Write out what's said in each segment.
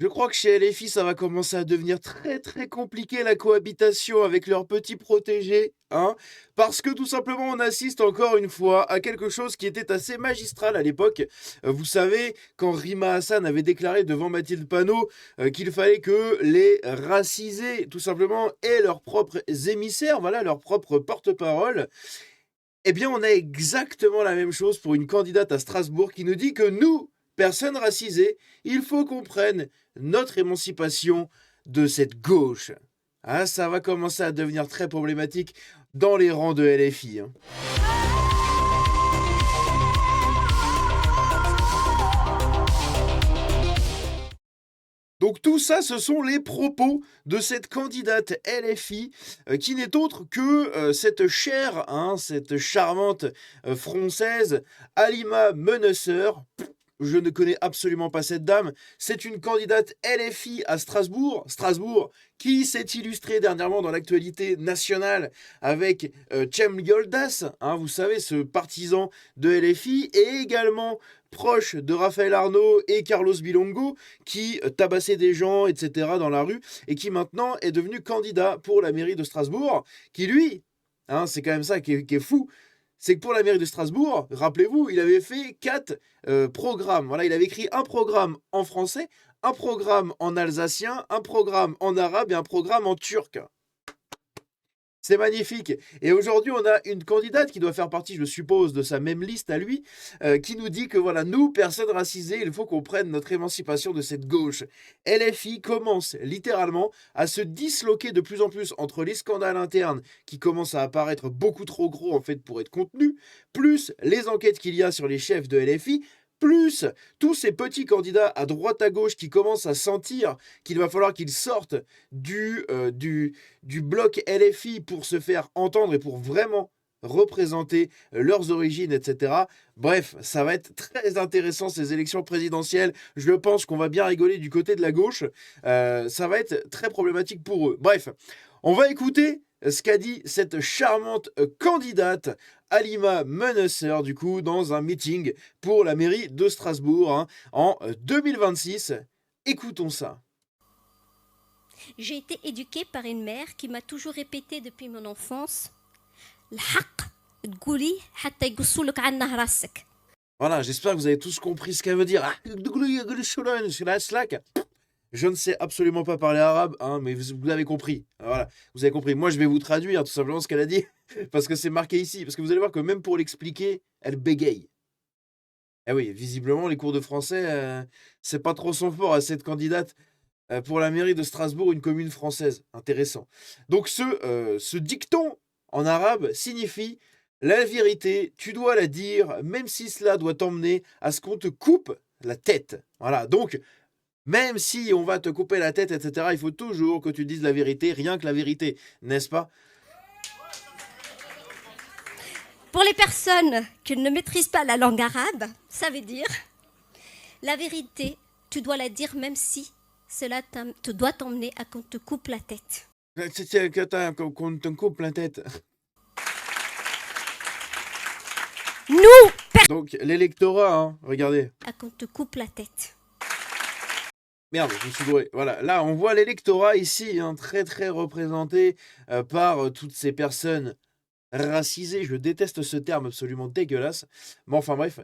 Je crois que chez LFI, ça va commencer à devenir très très compliqué la cohabitation avec leurs petits protégés, hein, parce que tout simplement on assiste encore une fois à quelque chose qui était assez magistral à l'époque. Vous savez, quand Rima Hassan avait déclaré devant Mathilde Panot qu'il fallait que les racisés, tout simplement, aient leurs propres émissaires, voilà, leurs propres porte-parole. Eh bien, on a exactement la même chose pour une candidate à Strasbourg qui nous dit que nous, personnes racisées, il faut qu'on prenne notre émancipation de cette gauche. Ah, ça va commencer à devenir très problématique dans les rangs de LFI, hein. Donc tout ça, ce sont les propos de cette candidate LFI qui n'est autre que cette chère, hein, cette charmante française, Halima Menesseur. Je ne connais absolument pas cette dame. C'est une candidate LFI à Strasbourg. Strasbourg qui s'est illustrée dernièrement dans l'actualité nationale avec Cem Yoldas, hein, vous savez, ce partisan de LFI, et également proche de Raphaël Arnaud et Carlos Bilongo, qui tabassait des gens, etc., dans la rue, et qui maintenant est devenu candidat pour la mairie de Strasbourg, qui lui, hein, c'est quand même ça qui est fou, c'est que pour la mairie de Strasbourg, rappelez-vous, il avait fait 4 programmes. Voilà, il avait écrit un programme en français, un programme en alsacien, un programme en arabe et un programme en turc. C'est magnifique. Et aujourd'hui, on a une candidate qui doit faire partie, je suppose, de sa même liste à lui, qui nous dit que voilà, nous, personnes racisées, il faut qu'on prenne notre émancipation de cette gauche. LFI commence littéralement à se disloquer de plus en plus entre les scandales internes qui commencent à apparaître beaucoup trop gros en fait pour être contenus, plus les enquêtes qu'il y a sur les chefs de LFI, plus tous ces petits candidats à droite à gauche qui commencent à sentir qu'il va falloir qu'ils sortent du bloc LFI pour se faire entendre et pour vraiment représenter leurs origines, etc. Bref, ça va être très intéressant ces élections présidentielles. Je pense qu'on va bien rigoler du côté de la gauche. Ça va être très problématique pour eux. Bref, on va écouter ce qu'a dit cette charmante candidate Halima Menesseur, du coup, dans un meeting pour la mairie de Strasbourg, hein, en 2026. Écoutons ça. J'ai été éduquée par une mère qui m'a toujours répété depuis mon enfance الحق تقولي حتى يقصولك عنه راسك. Voilà, j'espère que vous avez tous compris ce qu'elle veut dire. Je ne sais absolument pas parler arabe, hein, mais vous avez compris. Voilà, vous avez compris. Moi, je vais vous traduire tout simplement ce qu'elle a dit, parce que c'est marqué ici. Parce que vous allez voir que même pour l'expliquer, elle bégaye. Eh oui, visiblement, les cours de français, c'est pas trop son fort à cette candidate pour la mairie de Strasbourg, une commune française. Intéressant. Donc, ce dicton en arabe signifie la vérité, tu dois la dire, même si cela doit t'emmener à ce qu'on te coupe la tête. Voilà, donc, même si on va te couper la tête, etc., il faut toujours que tu dises la vérité, rien que la vérité, n'est-ce pas? Pour les personnes qui ne maîtrisent pas la langue arabe, ça veut dire la vérité, tu dois la dire même si cela te doit t'emmener à qu'on te coupe la tête. Qu'on te coupe la tête. Nous, Donc, l'électorat, hein, regardez. à qu'on te coupe la tête. Merde, je me suis bourré. Voilà, là, on voit l'électorat ici, hein, très très représenté par toutes ces personnes racisées. Je déteste ce terme absolument dégueulasse. Mais enfin bref,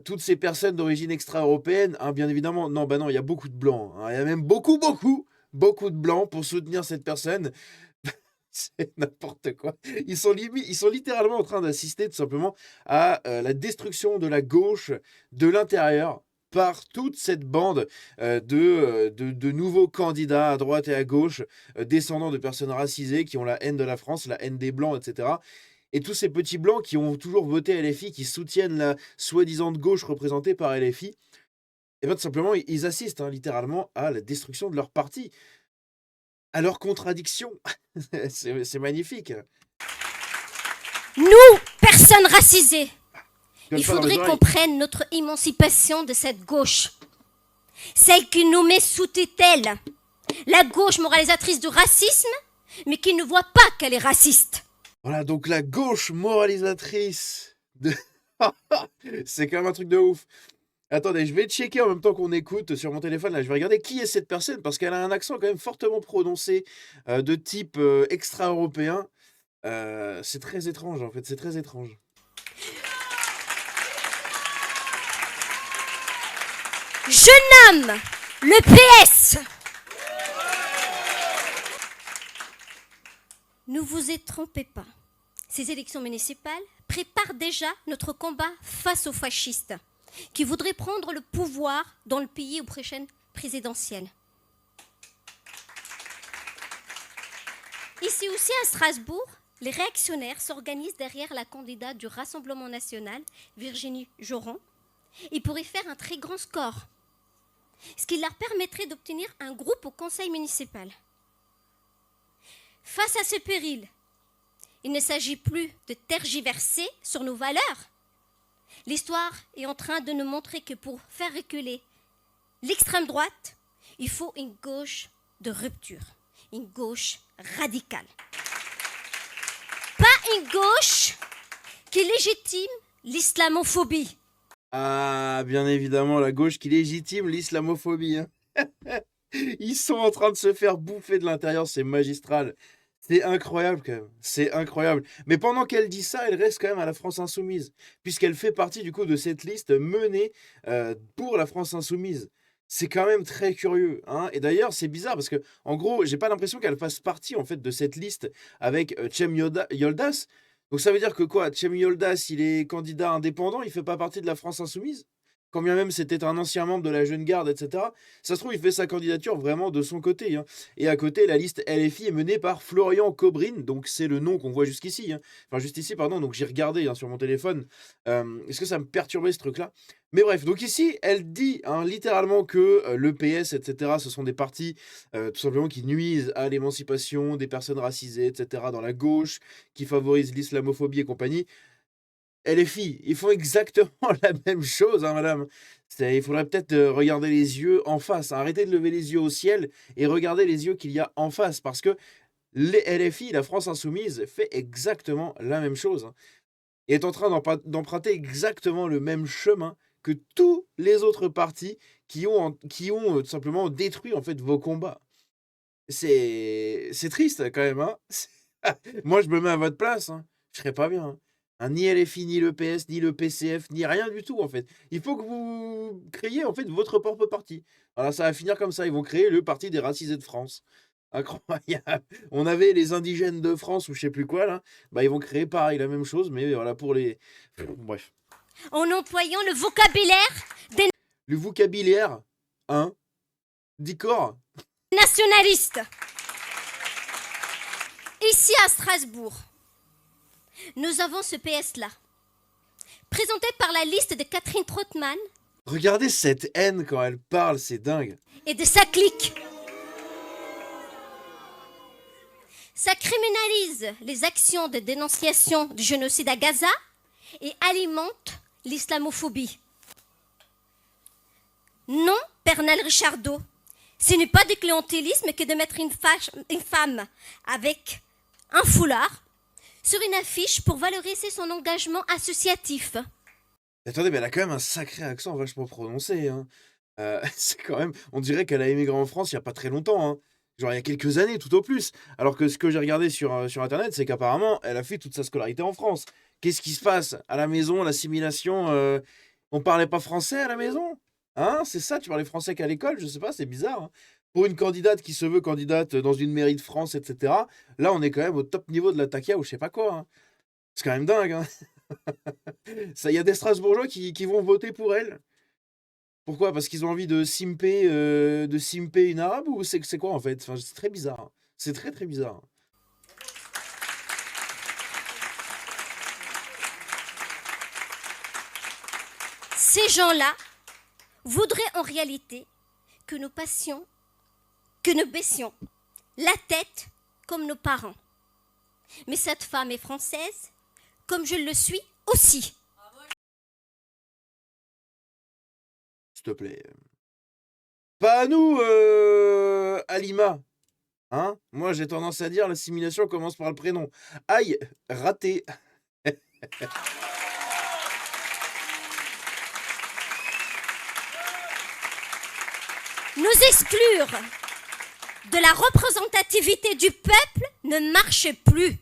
toutes ces personnes d'origine extra-européenne, hein, bien évidemment, non, bah non, il y a beaucoup de blancs, hein. Il y a même beaucoup de blancs pour soutenir cette personne. C'est n'importe quoi. Ils sont littéralement en train d'assister tout simplement à la destruction de la gauche de l'intérieur par toute cette bande de nouveaux candidats à droite et à gauche, descendants de personnes racisées qui ont la haine de la France, la haine des blancs, etc. Et tous ces petits blancs qui ont toujours voté LFI, qui soutiennent la soi-disant gauche représentée par LFI, et bien tout simplement, ils assistent, hein, littéralement à la destruction de leur parti, à leur contradiction. C'est magnifique. Nous, personnes racisées, Gueule il pas dans les faudrait qu'on oreilles. prenne notre émancipation de cette gauche. Celle qui nous met sous tutelle. La gauche moralisatrice du racisme, mais qui ne voit pas qu'elle est raciste. Voilà, donc la gauche moralisatrice de... C'est quand même un truc de ouf. Attendez, je vais checker en même temps qu'on écoute sur mon téléphone. Là, je vais regarder qui est cette personne parce qu'elle a un accent quand même fortement prononcé de type extra-européen. C'est très étrange en fait, c'est très étrange. Je nomme le PS. Ne vous y trompez pas. Ces élections municipales préparent déjà notre combat face aux fascistes qui voudraient prendre le pouvoir dans le pays aux prochaines présidentielles. Ici aussi à Strasbourg, les réactionnaires s'organisent derrière la candidate du Rassemblement national, Virginie Joron. Ils pourraient faire un très grand score, ce qui leur permettrait d'obtenir un groupe au conseil municipal. Face à ce péril, il ne s'agit plus de tergiverser sur nos valeurs. L'histoire est en train de nous montrer que pour faire reculer l'extrême droite, il faut une gauche de rupture, une gauche radicale. Pas une gauche qui légitime l'islamophobie. Ah, bien évidemment, la gauche qui légitime l'islamophobie. Hein. Ils sont en train de se faire bouffer de l'intérieur, c'est magistral. C'est incroyable quand même, c'est incroyable. Mais pendant qu'elle dit ça, elle reste quand même à la France Insoumise, puisqu'elle fait partie du coup de cette liste menée pour la France Insoumise. C'est quand même très curieux, hein. Et d'ailleurs, c'est bizarre parce que, en gros, j'ai pas l'impression qu'elle fasse partie en fait de cette liste avec Cem Yoldas. Donc ça veut dire que quoi, Cem Yoldas, il est candidat indépendant, il fait pas partie de la France Insoumise? Quand bien même c'était un ancien membre de la Jeune Garde, etc. Ça se trouve, il fait sa candidature vraiment de son côté. Hein. Et à côté, la liste LFI est menée par Florian Cobrine, donc c'est le nom qu'on voit jusqu'ici. Hein. Enfin, juste ici, pardon, donc j'ai regardé sur mon téléphone. Est-ce que ça me perturbait ce truc-là? Mais bref, donc ici, elle dit littéralement que le PS, etc., ce sont des partis tout simplement qui nuisent à l'émancipation des personnes racisées, etc., dans la gauche, qui favorisent l'islamophobie et compagnie. LFI, ils font exactement la même chose, hein, madame. Il faudrait peut-être regarder les yeux en face. Hein. Arrêtez de lever les yeux au ciel et regardez les yeux qu'il y a en face. Parce que les LFI, la France Insoumise, fait exactement la même chose. Hein, et est en train d'emprunter exactement le même chemin que tous les autres partis qui ont tout simplement détruit en fait vos combats. C'est triste quand même. Hein. Moi, je me mets à votre place. Hein. Je serais pas bien. Hein. Ni LFI, ni le PS, ni le PCF, ni rien du tout en fait. Il faut que vous créiez en fait votre propre parti. Voilà, ça va finir comme ça. Ils vont créer le parti des racisés de France. Incroyable. On avait les indigènes de France ou je sais plus quoi là. Bah ils vont créer pareil la même chose, mais voilà pour les. Bref. En employant le vocabulaire des Le vocabulaire, hein, d'icor. nationalistes. Ici à Strasbourg, nous avons ce PS-là, présenté par la liste de Catherine Trottmann. Regardez cette haine quand elle parle, c'est dingue. Et de sa clique. Ça criminalise les actions de dénonciation du génocide à Gaza et alimente l'islamophobie. Non, Pernel Richardot, ce n'est pas du clientélisme que de mettre une femme avec un foulard sur une affiche pour valoriser son engagement associatif. Attendez, mais elle a quand même un sacré accent vachement prononcé. Hein. C'est quand même... On dirait qu'elle a émigré en France il n'y a pas très longtemps. Hein. Genre il y a quelques années, tout au plus. Alors que ce que j'ai regardé sur Internet, c'est qu'apparemment, elle a fait toute sa scolarité en France. Qu'est-ce qui se passe à la maison, l'assimilation on parlait pas français à la maison? Hein? C'est ça, tu parlais français qu'à l'école? Je sais pas, c'est bizarre. Hein. Pour une candidate qui se veut candidate dans une mairie de France, etc., là, on est quand même au top niveau de la taquia ou je sais pas quoi. Hein. C'est quand même dingue. Hein. Il y a des Strasbourgeois qui vont voter pour elle. Pourquoi? Parce qu'ils ont envie de simper une arabe ou c'est quoi en fait? Enfin, c'est très bizarre. Hein. C'est très très bizarre. Ces gens-là voudraient en réalité que nous baissions la tête comme nos parents. Mais cette femme est française, comme je le suis aussi. S'il te plaît. Pas à nous, Alima. Hein? Moi, j'ai tendance à dire l'assimilation commence par le prénom. Aïe, raté. nous exclure de la représentativité du peuple ne marche plus.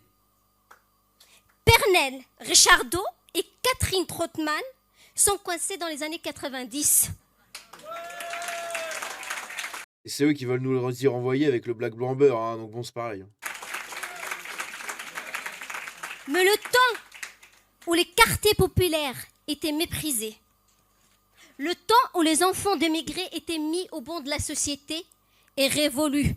Pernelle Richardot et Catherine Trottmann sont coincés dans les années 90. Et c'est eux qui veulent nous le y renvoyer avec le black blanc beurre, hein, donc bon, c'est pareil. Mais le temps où les quartiers populaires étaient méprisés, le temps où les enfants d'émigrés étaient mis au banc de la société est révolu.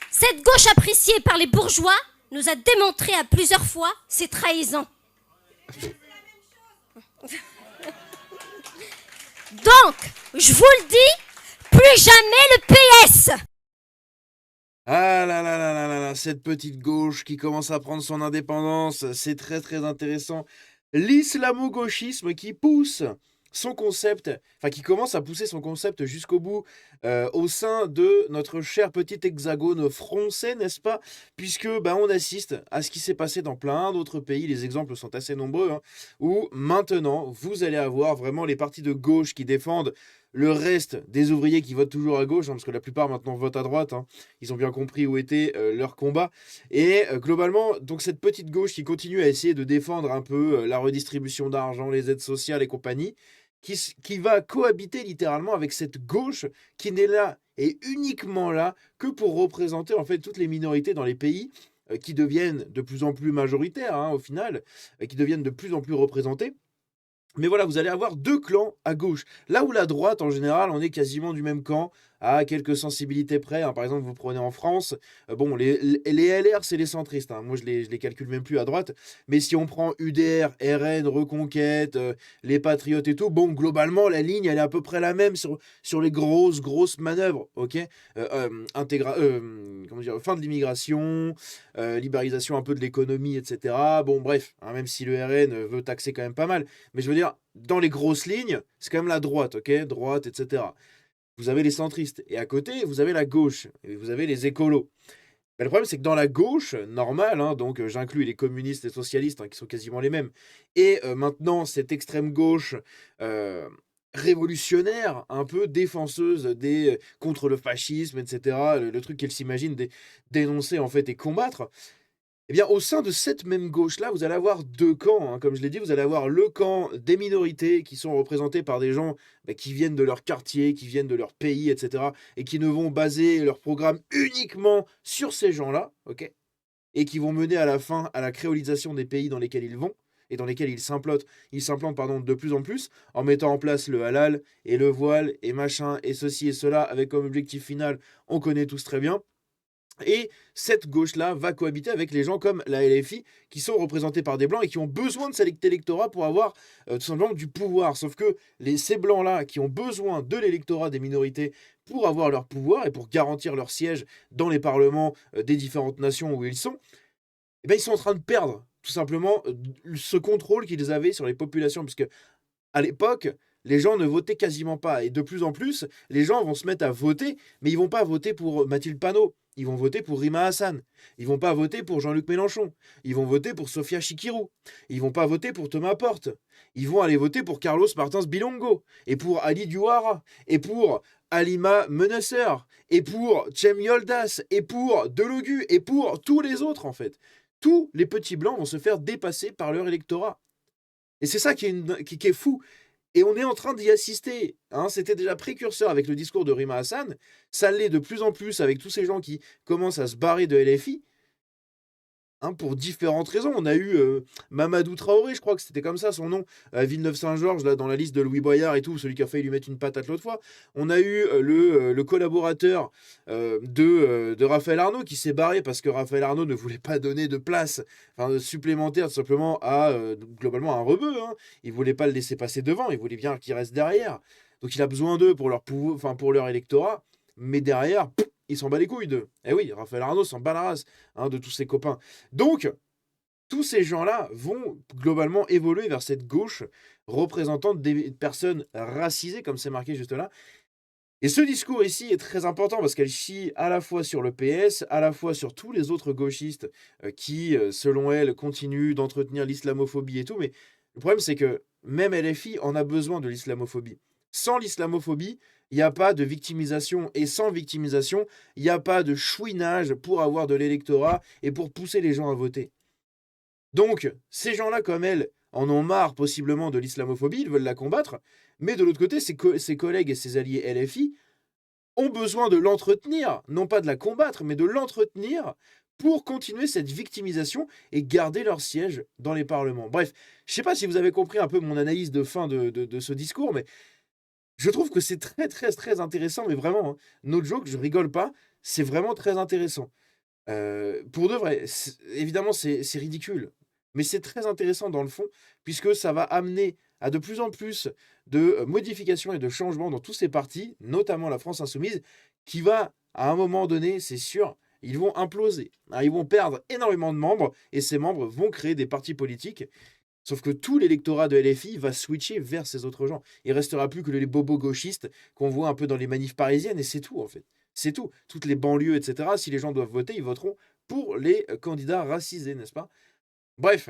Cette gauche appréciée par les bourgeois nous a démontré à plusieurs fois ses trahisons. Donc, je vous le dis, plus jamais le PS. Ah là là là là là là, cette petite gauche qui commence à prendre son indépendance, c'est très très intéressant. L'islamo-gauchisme qui pousse son concept, enfin qui commence à pousser son concept jusqu'au bout au sein de notre cher petit hexagone français, n'est-ce pas? Puisque on assiste à ce qui s'est passé dans plein d'autres pays, les exemples sont assez nombreux, hein, où maintenant vous allez avoir vraiment les partis de gauche qui défendent le reste des ouvriers qui votent toujours à gauche, hein, parce que la plupart maintenant votent à droite, hein, ils ont bien compris où était leur combat. Et globalement, donc cette petite gauche qui continue à essayer de défendre un peu la redistribution d'argent, les aides sociales et compagnie, qui va cohabiter littéralement avec cette gauche qui n'est là et uniquement là que pour représenter en fait toutes les minorités dans les pays qui deviennent de plus en plus majoritaires, hein, au final, qui deviennent de plus en plus représentés. Mais voilà, vous allez avoir deux clans à gauche. Là où la droite, en général, on est quasiment du même camp, à quelques sensibilités près, hein. Par exemple, vous prenez en France, bon, les LR, c'est les centristes, hein. Moi, je les calcule même plus à droite. Mais si on prend UDR, RN, Reconquête, les Patriotes et tout, bon, globalement, la ligne, elle est à peu près la même sur les grosses manœuvres, ok? Comment dire, fin de l'immigration, libéralisation un peu de l'économie, etc. Bon, bref, hein, même si le RN veut taxer quand même pas mal. Mais je veux dire, dans les grosses lignes, c'est quand même la droite, ok? Droite, etc. Vous avez les centristes. Et à côté, vous avez la gauche. Et vous avez les écolos. Mais le problème, c'est que dans la gauche, normale, hein, donc j'inclus les communistes et socialistes, hein, qui sont quasiment les mêmes, et maintenant, cette extrême gauche révolutionnaire, un peu défenseuse contre le fascisme, etc., le truc qu'elle s'imagine dénoncer, en fait, et combattre. Eh bien, au sein de cette même gauche-là, vous allez avoir deux camps, hein. Comme je l'ai dit, vous allez avoir le camp des minorités qui sont représentés par des gens qui viennent de leur quartier, qui viennent de leur pays, etc. et qui ne vont baser leur programme uniquement sur ces gens-là, ok? Et qui vont mener à la fin à la créolisation des pays dans lesquels ils vont et dans lesquels ils s'implantent de plus en plus en mettant en place le halal et le voile et machin et ceci et cela avec comme objectif final, on connaît tous très bien. Et cette gauche-là va cohabiter avec les gens comme la LFI, qui sont représentés par des blancs et qui ont besoin de cet électorat pour avoir tout simplement du pouvoir. Sauf que ces blancs-là, qui ont besoin de l'électorat des minorités pour avoir leur pouvoir et pour garantir leur siège dans les parlements des différentes nations où ils sont, eh ben, ils sont en train de perdre tout simplement ce contrôle qu'ils avaient sur les populations. Puisque à l'époque, les gens ne votaient quasiment pas. Et de plus en plus, les gens vont se mettre à voter, mais ils vont pas voter pour Mathilde Panot. Ils vont voter pour Rima Hassan. Ils vont pas voter pour Jean-Luc Mélenchon. Ils vont voter pour Sofia Chikirou. Ils vont pas voter pour Thomas Porte. Ils vont aller voter pour Carlos Martins Bilongo. Et pour Ali Diouara. Et pour Halima Menesser. Et pour Cem Yoldas. Et pour Delogu. Et pour tous les autres, en fait. Tous les petits blancs vont se faire dépasser par leur électorat. Et c'est ça qui est fou. Et on est en train d'y assister, hein. C'était déjà précurseur avec le discours de Rima Hassan, ça l'est de plus en plus avec tous ces gens qui commencent à se barrer de LFI, hein, pour différentes raisons. On a eu Mamadou Traoré, je crois que c'était comme ça son nom, à Villeneuve-Saint-Georges, là dans la liste de Louis Boyard et tout, celui qui a failli lui mettre une patate l'autre fois. On a eu le collaborateur de Raphaël Arnaud qui s'est barré parce que Raphaël Arnaud ne voulait pas donner de place supplémentaire tout simplement à globalement un rebeu, hein. Il voulait pas le laisser passer devant, il voulait bien qu'il reste derrière. Donc il a besoin d'eux pour pour leur électorat, mais derrière, il s'en bat les couilles d'eux. Eh oui, Raphaël Arnaud s'en bat la race, hein, de tous ses copains. Donc, tous ces gens-là vont globalement évoluer vers cette gauche représentant des personnes racisées, comme c'est marqué juste là. Et ce discours ici est très important parce qu'elle chie à la fois sur le PS, à la fois sur tous les autres gauchistes qui, selon elle, continuent d'entretenir l'islamophobie et tout. Mais Le problème, c'est que même LFI en a besoin de l'islamophobie. Sans l'islamophobie, il n'y a pas de victimisation. Et sans victimisation, il n'y a pas de chouinage pour avoir de l'électorat et pour pousser les gens à voter. Donc, ces gens-là, comme elle, en ont marre possiblement de l'islamophobie, ils veulent la combattre. Mais de l'autre côté, ses collègues et ses alliés LFI ont besoin de l'entretenir, non pas de la combattre, mais de l'entretenir pour continuer cette victimisation et garder leur siège dans les parlements. Bref, je ne sais pas si vous avez compris un peu mon analyse de fin de ce discours, mais je trouve que c'est très, très, très intéressant, mais vraiment, hein, no joke, je rigole pas, c'est vraiment très intéressant. Pour de vrai, évidemment, c'est ridicule, mais c'est très intéressant dans le fond, puisque ça va amener à de plus en plus de modifications et de changements dans tous ces partis, notamment la France insoumise, qui va, à un moment donné, c'est sûr, ils vont imploser. Hein, ils vont perdre énormément de membres, et ces membres vont créer des partis politiques. Sauf que tout l'électorat de LFI va switcher vers ces autres gens. Il restera plus que les bobos gauchistes qu'on voit un peu dans les manifs parisiennes, et c'est tout en fait. C'est tout. Toutes les banlieues, etc., si les gens doivent voter, ils voteront pour les candidats racisés, n'est-ce pas? Bref,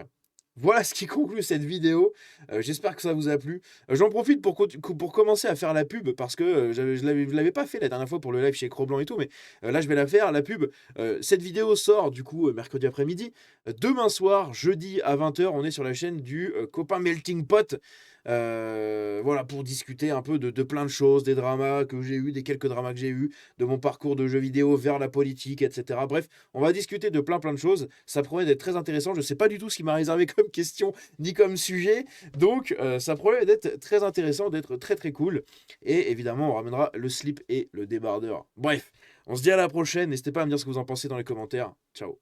voilà ce qui conclut cette vidéo. J'espère que ça vous a plu. J'en profite pour commencer à faire la pub parce que je ne l'avais pas fait la dernière fois pour le live chez Cro-Blanc et tout, mais là je vais la faire, la pub. Cette vidéo sort du coup mercredi après-midi. Demain soir, jeudi à 20h, on est sur la chaîne du copain Melting Pot. Voilà, pour discuter un peu de plein de choses, des dramas que j'ai eu, des quelques dramas que j'ai eu, de mon parcours de jeu vidéo vers la politique, etc. Bref, on va discuter de plein de choses. Ça promet d'être très intéressant. Je sais pas du tout ce qui m'a réservé comme question ni comme sujet. Donc, ça promet d'être très intéressant, d'être très très cool. Et évidemment, on ramènera le slip et le débardeur. Bref, on se dit à la prochaine. N'hésitez pas à me dire ce que vous en pensez dans les commentaires. Ciao.